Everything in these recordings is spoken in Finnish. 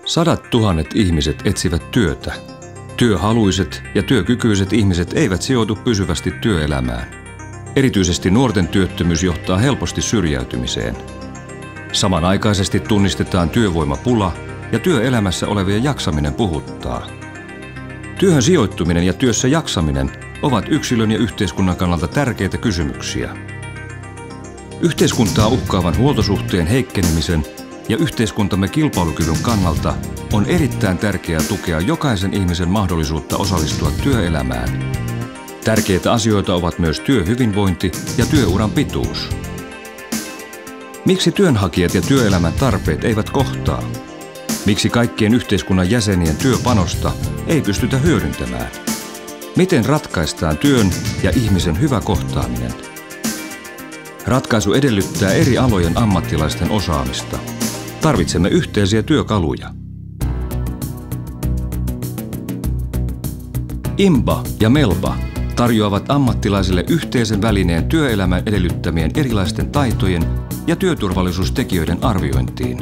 Sadat tuhannet ihmiset etsivät työtä. Työhaluiset ja työkykyiset ihmiset eivät sijoitu pysyvästi työelämään. Erityisesti nuorten työttömyys johtaa helposti syrjäytymiseen. Samanaikaisesti tunnistetaan työvoimapula ja työelämässä olevien jaksaminen puhuttaa. Työhön sijoittuminen ja työssä jaksaminen ovat yksilön ja yhteiskunnan kannalta tärkeitä kysymyksiä. Yhteiskuntaa uhkaavan huoltosuhteen heikkenemisen ja yhteiskuntamme kilpailukyvyn kannalta on erittäin tärkeää tukea jokaisen ihmisen mahdollisuutta osallistua työelämään. Tärkeitä asioita ovat myös työhyvinvointi ja työuran pituus. Miksi työnhakijat ja työelämän tarpeet eivät kohtaa? Miksi kaikkien yhteiskunnan jäsenien työpanosta ei pystytä hyödyntämään? Miten ratkaistaan työn ja ihmisen hyvä kohtaaminen? Ratkaisu edellyttää eri alojen ammattilaisten osaamista. Tarvitsemme yhteisiä työkaluja. IMBA ja MELBA tarjoavat ammattilaisille yhteisen välineen työelämän edellyttämien erilaisten taitojen ja työturvallisuustekijöiden arviointiin.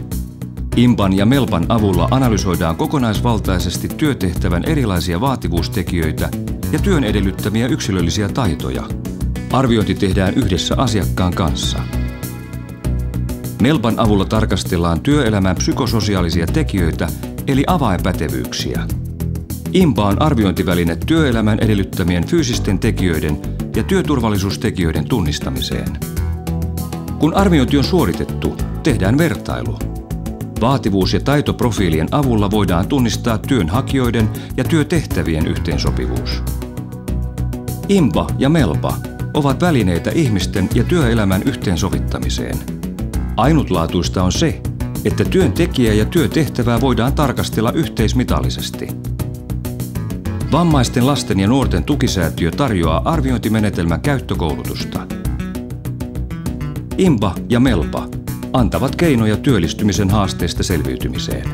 IMBAn ja MELBAn avulla analysoidaan kokonaisvaltaisesti työtehtävän erilaisia vaativuustekijöitä ja työn edellyttämiä yksilöllisiä taitoja. Arviointi tehdään yhdessä asiakkaan kanssa. MELBAn avulla tarkastellaan työelämän psykososiaalisia tekijöitä eli avainpätevyyksiä. IMBA on arviointiväline työelämän edellyttämien fyysisten tekijöiden ja työturvallisuustekijöiden tunnistamiseen. Kun arviointi on suoritettu, tehdään vertailu. Vaativuus- ja taitoprofiilien avulla voidaan tunnistaa työnhakijoiden ja työtehtävien yhteensopivuus. IMBA ja MELBA ovat välineitä ihmisten ja työelämän yhteensovittamiseen. Ainutlaatuista on se, että työntekijä ja työtehtävää voidaan tarkastella yhteismitallisesti. Vammaisten lasten ja nuorten tukisäätiö tarjoaa arviointimenetelmän käyttökoulutusta. IMBA ja MELBA antavat keinoja työllistymisen haasteista selviytymiseen.